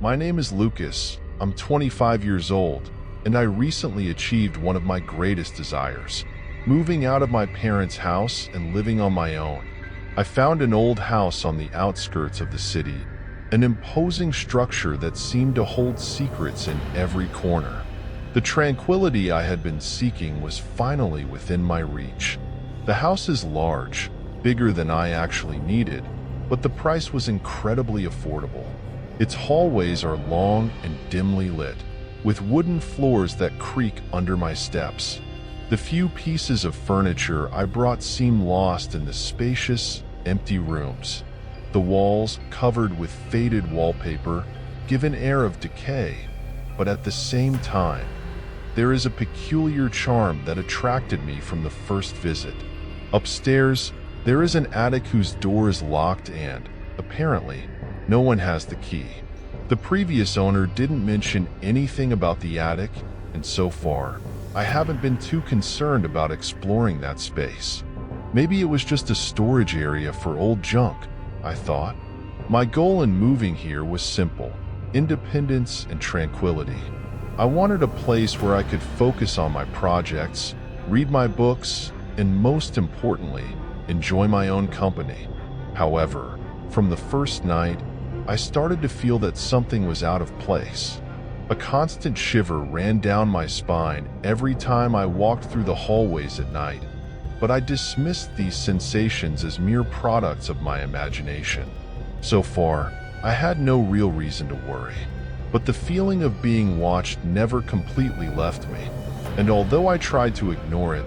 My name is Lucas. I'm 25 years old, and I recently achieved one of my greatest desires, moving out of my parents' house and living on my own. I found an old house on the outskirts of the city, an imposing structure that seemed to hold secrets in every corner. The tranquility I had been seeking was finally within my reach. The house is large, bigger than I actually needed, but the price was incredibly affordable. Its hallways are long and dimly lit, with wooden floors that creak under my steps. The few pieces of furniture I brought seem lost in the spacious, empty rooms. The walls, covered with faded wallpaper, give an air of decay, but at the same time, there is a peculiar charm that attracted me from the first visit. Upstairs, there is an attic whose door is locked and, apparently, no one has the key. The previous owner didn't mention anything about the attic, and so far, I haven't been too concerned about exploring that space. Maybe it was just a storage area for old junk, I thought. My goal in moving here was simple: independence and tranquility. I wanted a place where I could focus on my projects, read my books, and most importantly, enjoy my own company. However, from the first night, I started to feel that something was out of place. A constant shiver ran down my spine every time I walked through the hallways at night, but I dismissed these sensations as mere products of my imagination. So far, I had no real reason to worry, but the feeling of being watched never completely left me, and although I tried to ignore it,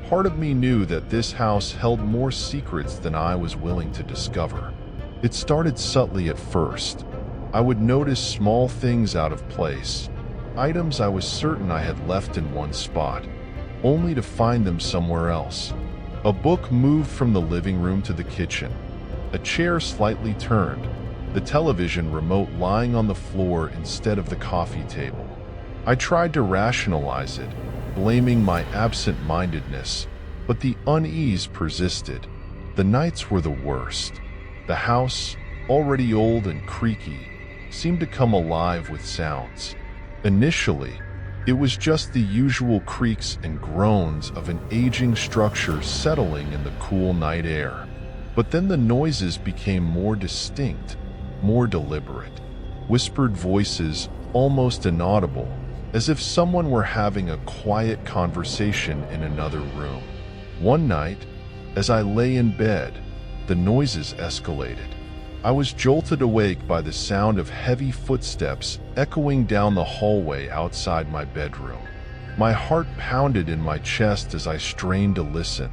part of me knew that this house held more secrets than I was willing to discover. It started subtly at first. I would notice small things out of place, items I was certain I had left in one spot, only to find them somewhere else. A book moved from the living room to the kitchen, a chair slightly turned, the television remote lying on the floor instead of the coffee table. I tried to rationalize it, blaming my absent-mindedness, but the unease persisted. The nights were the worst. The house, already old and creaky, seemed to come alive with sounds. Initially, it was just the usual creaks and groans of an aging structure settling in the cool night air. But then the noises became more distinct, more deliberate. Whispered voices, almost inaudible, as if someone were having a quiet conversation in another room. One night, as I lay in bed, the noises escalated. I was jolted awake by the sound of heavy footsteps echoing down the hallway outside my bedroom. My heart pounded in my chest as I strained to listen.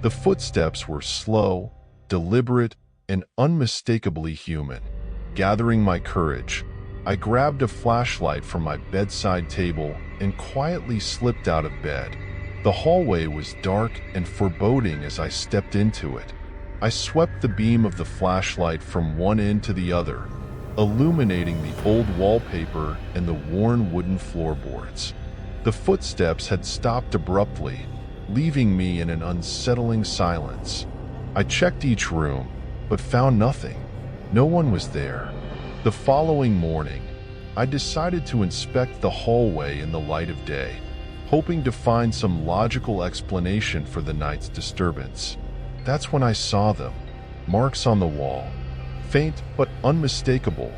The footsteps were slow, deliberate, and unmistakably human. Gathering my courage, I grabbed a flashlight from my bedside table and quietly slipped out of bed. The hallway was dark and foreboding as I stepped into it. I swept the beam of the flashlight from one end to the other, illuminating the old wallpaper and the worn wooden floorboards. The footsteps had stopped abruptly, leaving me in an unsettling silence. I checked each room, but found nothing. No one was there. The following morning, I decided to inspect the hallway in the light of day, hoping to find some logical explanation for the night's disturbance. That's when I saw them. Marks on the wall. Faint but unmistakable.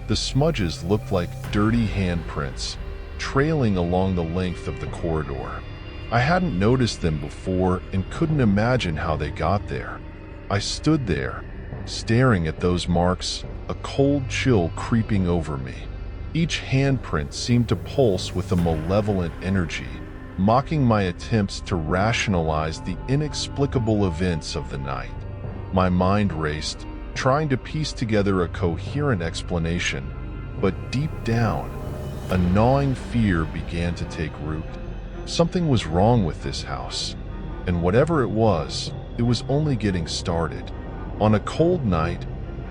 The smudges looked like dirty handprints, trailing along the length of the corridor. I hadn't noticed them before and couldn't imagine how they got there. I stood there, staring at those marks, a cold chill creeping over me. Each handprint seemed to pulse with a malevolent energy, mocking my attempts to rationalize the inexplicable events of the night. My mind raced, trying to piece together a coherent explanation, but deep down, a gnawing fear began to take root. Something was wrong with this house, and whatever it was only getting started. On a cold night,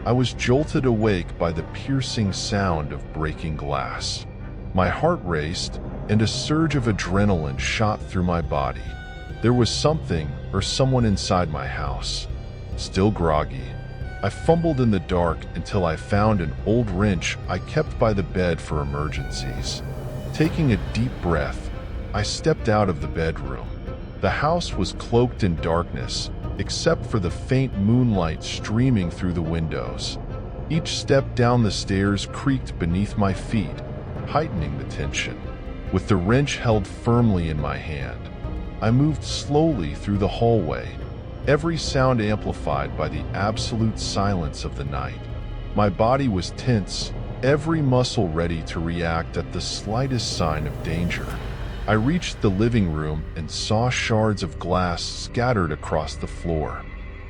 I was jolted awake by the piercing sound of breaking glass. My heart raced, and a surge of adrenaline shot through my body. There was something or someone inside my house. Still groggy, I fumbled in the dark until I found an old wrench I kept by the bed for emergencies. Taking a deep breath, I stepped out of the bedroom. The house was cloaked in darkness, except for the faint moonlight streaming through the windows. Each step down the stairs creaked beneath my feet, heightening the tension. With the wrench held firmly in my hand, I moved slowly through the hallway, every sound amplified by the absolute silence of the night. My body was tense, every muscle ready to react at the slightest sign of danger. I reached the living room and saw shards of glass scattered across the floor.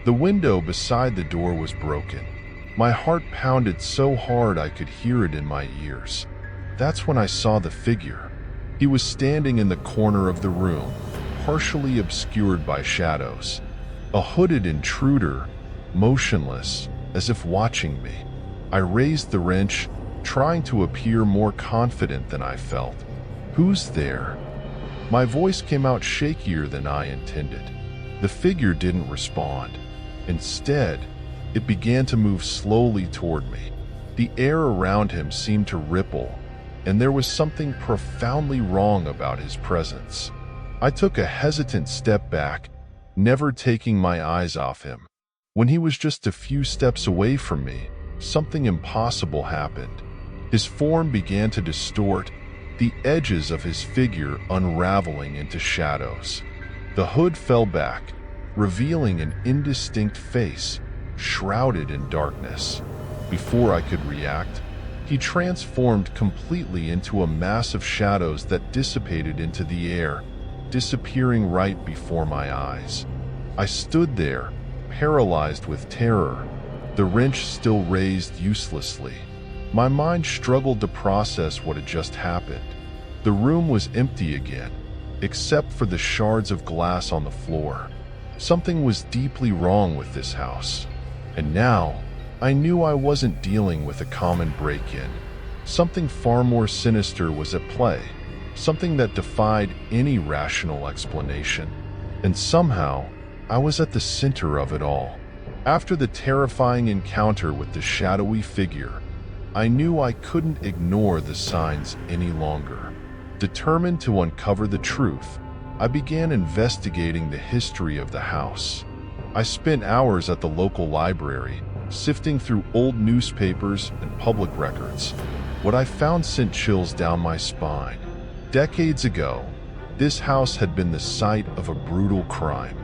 The window beside the door was broken. My heart pounded so hard I could hear it in my ears. That's when I saw the figure. He was standing in the corner of the room, partially obscured by shadows. A hooded intruder, motionless, as if watching me. I raised the wrench, trying to appear more confident than I felt. "Who's there?" My voice came out shakier than I intended. The figure didn't respond. Instead, it began to move slowly toward me. The air around him seemed to ripple, and there was something profoundly wrong about his presence. I took a hesitant step back, never taking my eyes off him. When he was just a few steps away from me, something impossible happened. His form began to distort, the edges of his figure unraveling into shadows. The hood fell back, revealing an indistinct face, shrouded in darkness. Before I could react, he transformed completely into a mass of shadows that dissipated into the air, disappearing right before my eyes. I stood there, paralyzed with terror, the wrench still raised uselessly. My mind struggled to process what had just happened. The room was empty again, except for the shards of glass on the floor. Something was deeply wrong with this house. And now, I knew I wasn't dealing with a common break-in. Something far more sinister was at play, something that defied any rational explanation. And somehow, I was at the center of it all. After the terrifying encounter with the shadowy figure, I knew I couldn't ignore the signs any longer. Determined to uncover the truth, I began investigating the history of the house. I spent hours at the local library, sifting through old newspapers and public records. What I found sent chills down my spine. Decades ago, this house had been the site of a brutal crime.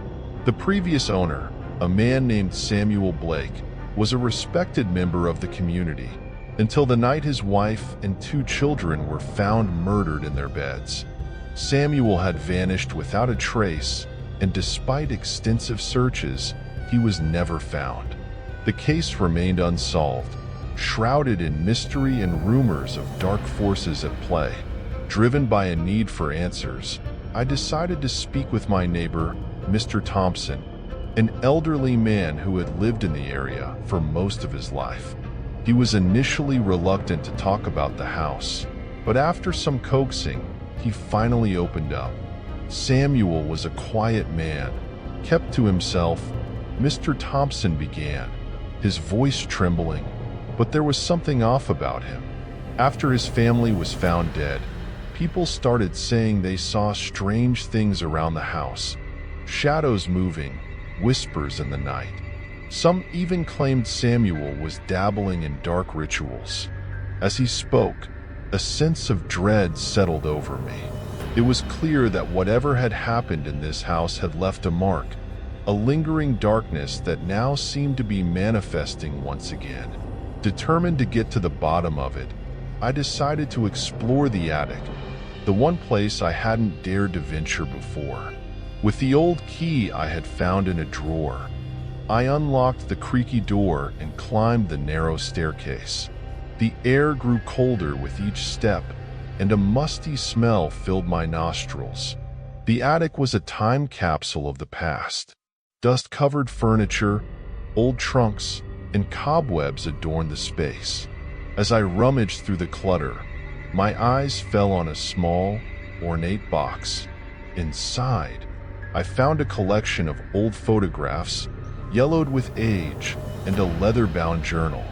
The previous owner, a man named Samuel Blake, was a respected member of the community, until the night his wife and 2 children were found murdered in their beds. Samuel had vanished without a trace, and despite extensive searches, he was never found. The case remained unsolved, shrouded in mystery and rumors of dark forces at play. Driven by a need for answers, I decided to speak with my neighbor, Mr. Thompson, an elderly man who had lived in the area for most of his life. He was initially reluctant to talk about the house, but after some coaxing, he finally opened up. Samuel was a quiet man, kept to himself. Mr. Thompson began, his voice trembling, but there was something off about him. After his family was found dead, people started saying they saw strange things around the house, shadows moving, whispers in the night. Some even claimed Samuel was dabbling in dark rituals. As he spoke, a sense of dread settled over me. It was clear that whatever had happened in this house had left a mark, a lingering darkness that now seemed to be manifesting once again. Determined to get to the bottom of it, I decided to explore the attic, the one place I hadn't dared to venture before. With the old key I had found in a drawer, I unlocked the creaky door and climbed the narrow staircase. The air grew colder with each step, and a musty smell filled my nostrils. The attic was a time capsule of the past. Dust-covered furniture, old trunks, and cobwebs adorned the space. As I rummaged through the clutter, my eyes fell on a small, ornate box. Inside, I found a collection of old photographs, yellowed with age, and a leather-bound journal.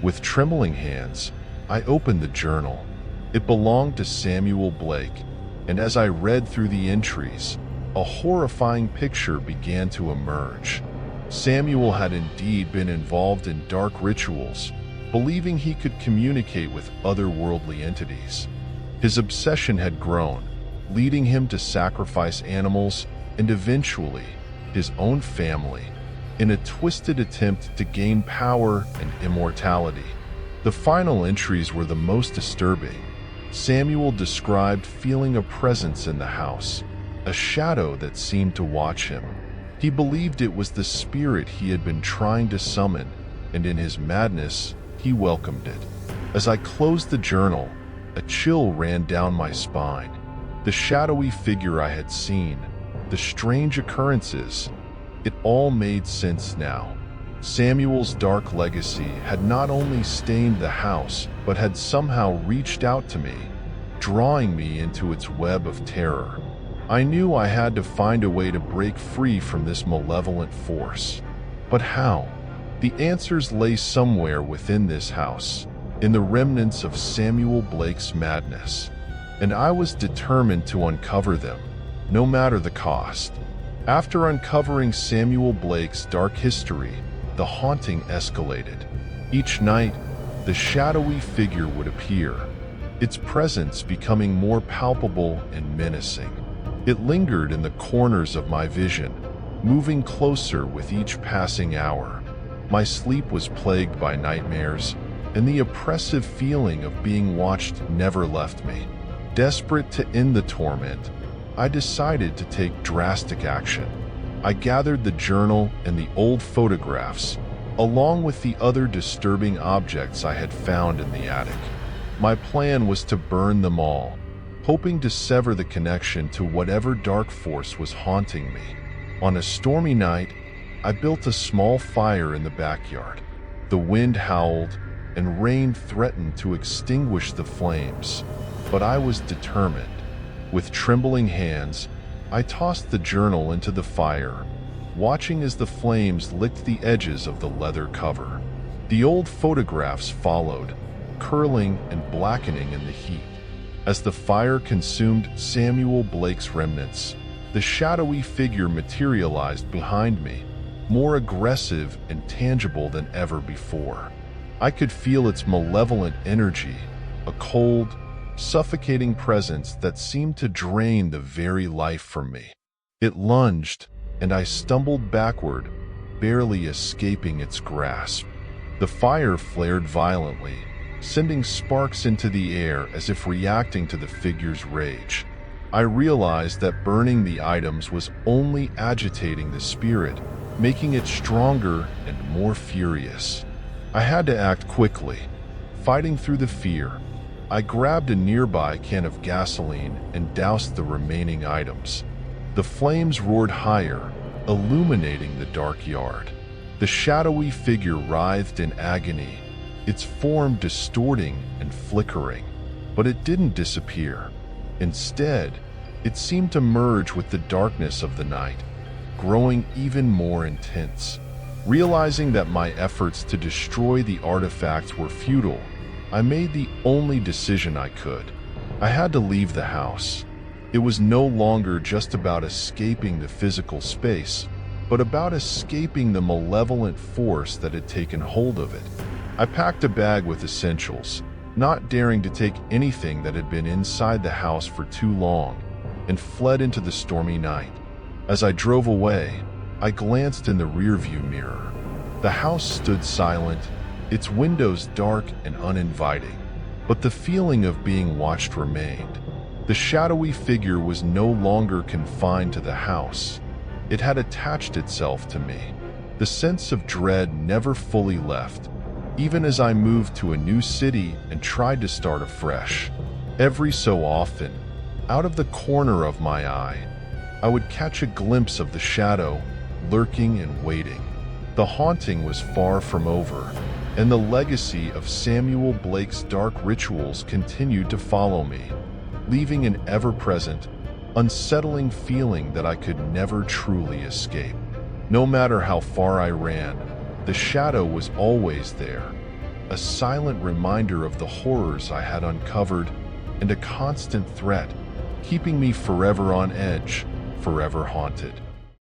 With trembling hands, I opened the journal. It belonged to Samuel Blake, and as I read through the entries, a horrifying picture began to emerge. Samuel had indeed been involved in dark rituals, believing he could communicate with otherworldly entities. His obsession had grown, leading him to sacrifice animals and eventually his own family in a twisted attempt to gain power and immortality. The final entries were the most disturbing. Samuel described feeling a presence in the house, a shadow that seemed to watch him. He believed it was the spirit he had been trying to summon, and in his madness, he welcomed it. As I closed the journal, a chill ran down my spine. The shadowy figure I had seen, the strange occurrences, it all made sense now. Samuel's dark legacy had not only stained the house, but had somehow reached out to me, drawing me into its web of terror. I knew I had to find a way to break free from this malevolent force. But how? The answers lay somewhere within this house, in the remnants of Samuel Blake's madness, and I was determined to uncover them, no matter the cost. After uncovering Samuel Blake's dark history, the haunting escalated. Each night, the shadowy figure would appear, its presence becoming more palpable and menacing. It lingered in the corners of my vision, moving closer with each passing hour. My sleep was plagued by nightmares, and the oppressive feeling of being watched never left me. Desperate to end the torment, I decided to take drastic action. I gathered the journal and the old photographs, along with the other disturbing objects I had found in the attic. My plan was to burn them all, hoping to sever the connection to whatever dark force was haunting me. On a stormy night, I built a small fire in the backyard. The wind howled, and rain threatened to extinguish the flames, but I was determined. With trembling hands, I tossed the journal into the fire, watching as the flames licked the edges of the leather cover. The old photographs followed, curling and blackening in the heat. As the fire consumed Samuel Blake's remnants, the shadowy figure materialized behind me, more aggressive and tangible than ever before. I could feel its malevolent energy, a cold, suffocating presence that seemed to drain the very life from me. It lunged, and I stumbled backward, barely escaping its grasp. The fire flared violently, sending sparks into the air as if reacting to the figure's rage. I realized that burning the items was only agitating the spirit, making it stronger and more furious. I had to act quickly. Fighting through the fear, I grabbed a nearby can of gasoline and doused the remaining items. The flames roared higher, illuminating the dark yard. The shadowy figure writhed in agony, its form distorting and flickering. But it didn't disappear. Instead, it seemed to merge with the darkness of the night, growing even more intense. Realizing that my efforts to destroy the artifacts were futile, I made the only decision I could. I had to leave the house. It was no longer just about escaping the physical space, but about escaping the malevolent force that had taken hold of it. I packed a bag with essentials, not daring to take anything that had been inside the house for too long, and fled into the stormy night. As I drove away, I glanced in the rearview mirror. The house stood silent, its windows dark and uninviting, but the feeling of being watched remained. The shadowy figure was no longer confined to the house. It had attached itself to me. The sense of dread never fully left, even as I moved to a new city and tried to start afresh. Every so often, out of the corner of my eye, I would catch a glimpse of the shadow, lurking and waiting. The haunting was far from over, and the legacy of Samuel Blake's dark rituals continued to follow me, leaving an ever-present, unsettling feeling that I could never truly escape. No matter how far I ran, The shadow was always there, a silent reminder of the horrors I had uncovered and a constant threat, keeping me forever on edge, forever haunted.